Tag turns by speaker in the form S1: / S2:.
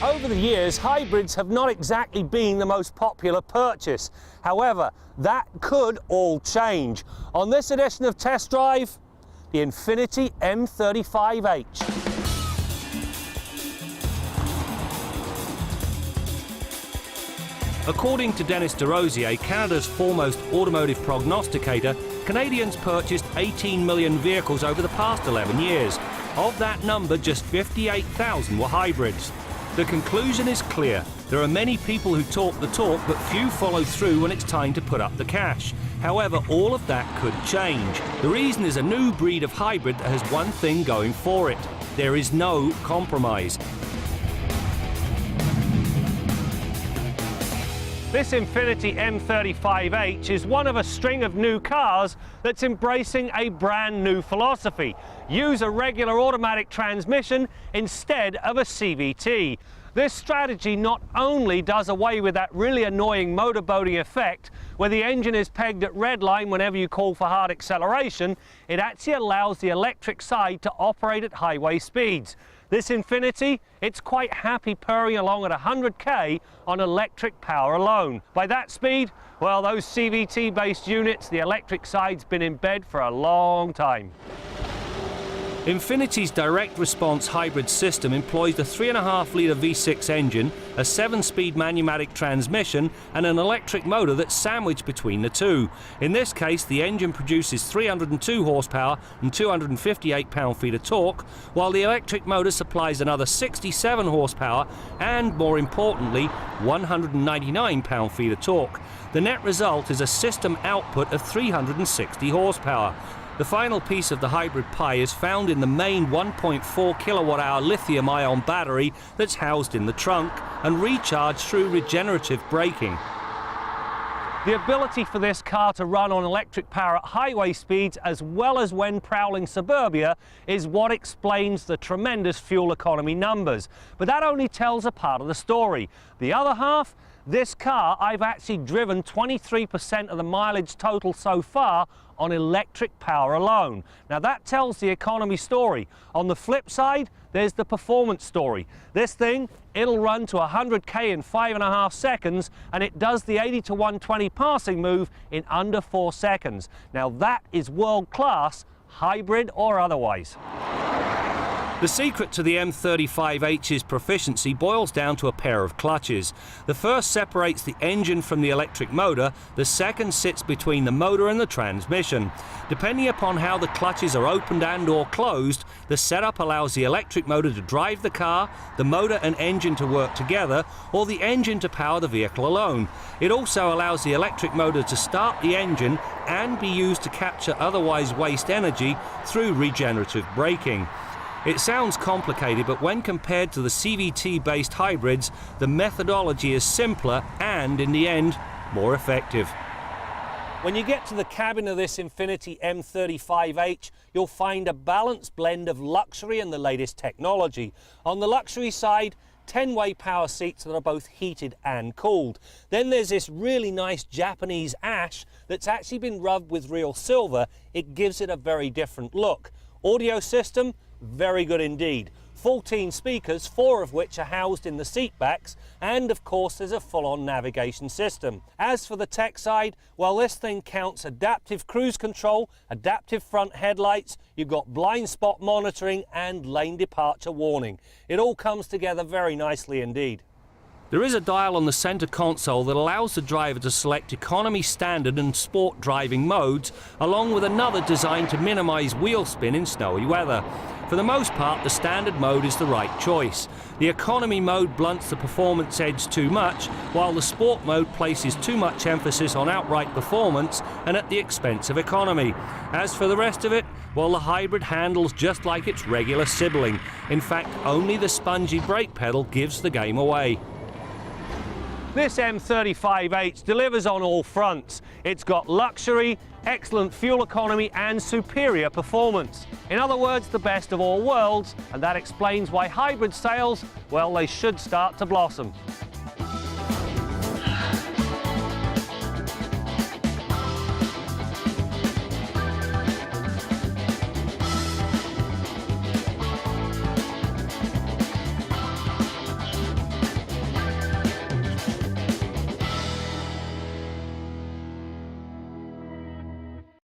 S1: Over the years, hybrids have not exactly been the most popular purchase. However, that could all change. On this edition of Test Drive, the Infiniti M35h. According to Dennis DeRosier, Canada's foremost automotive prognosticator, Canadians purchased 18 million vehicles over the past 11 years. Of that number, just 58,000 were hybrids. The conclusion is clear. There are many people who talk the talk, but few follow through when it's time to put up the cash. However, all of that could change. The reason is a new breed of hybrid that has one thing going for it. There is no compromise. This Infiniti M35h is one of a string of new cars that's embracing a brand new philosophy. Use a regular automatic transmission instead of a CVT. This strategy not only does away with that really annoying motorboating effect where the engine is pegged at redline whenever you call for hard acceleration, it actually allows the electric side to operate at highway speeds. This Infiniti, it's quite happy purring along at 100k on electric power alone. By that speed, well, those CVT-based units, the electric side's been in bed for a long time. Infiniti's direct response hybrid system employs a 3.5-litre V6 engine, a 7-speed manumatic transmission and an electric motor that's sandwiched between the two. In this case, the engine produces 302 horsepower and 258 pound-feet of torque, while the electric motor supplies another 67 horsepower and, more importantly, 199 pound-feet of torque. The net result is a system output of 360 horsepower. The final piece of the hybrid pie is found in the main 1.4 kilowatt-hour lithium-ion battery that's housed in the trunk and recharged through regenerative braking. The ability for this car to run on electric power at highway speeds as well as when prowling suburbia is what explains the tremendous fuel economy numbers. But that only tells a part of the story. The other half, this car, I've actually driven 23% of the mileage total so far on electric power alone. Now that tells the economy story. On the flip side, there's the performance story. This thing, it'll run to 100k in 5.5 seconds, and it does the 80 to 120 passing move in under 4 seconds. Now that is world class, hybrid or otherwise. The secret to the M35h's proficiency boils down to a pair of clutches. The first separates the engine from the electric motor, the second sits between the motor and the transmission. Depending upon how the clutches are opened and or closed, the setup allows the electric motor to drive the car, the motor and engine to work together, or the engine to power the vehicle alone. It also allows the electric motor to start the engine and be used to capture otherwise waste energy through regenerative braking. It sounds complicated, but when compared to the CVT-based hybrids, the methodology is simpler and, in the end, more effective. When you get to the cabin of this Infiniti M35h, you'll find a balanced blend of luxury and the latest technology. On the luxury side, 10-way power seats that are both heated and cooled. Then there's this really nice Japanese ash that's actually been rubbed with real silver. It gives it a very different look. Audio system, very good indeed. 14 speakers, 4 of which are housed in the seat backs, and of course there's a full-on navigation system. As for the tech side, well, this thing counts adaptive cruise control, adaptive front headlights, you've got blind spot monitoring and lane departure warning. It all comes together very nicely indeed. There is a dial on the center console that allows the driver to select economy, standard and sport driving modes, along with another designed to minimize wheel spin in snowy weather. For the most part, the standard mode is the right choice. The economy mode blunts the performance edge too much, while the sport mode places too much emphasis on outright performance and at the expense of economy. As for the rest of it, well, the hybrid handles just like its regular sibling. In fact, only the spongy brake pedal gives the game away. This M35h delivers on all fronts. It's got luxury, excellent fuel economy and superior performance. In other words, the best of all worlds, and that explains why hybrid sales, well, they should start to blossom.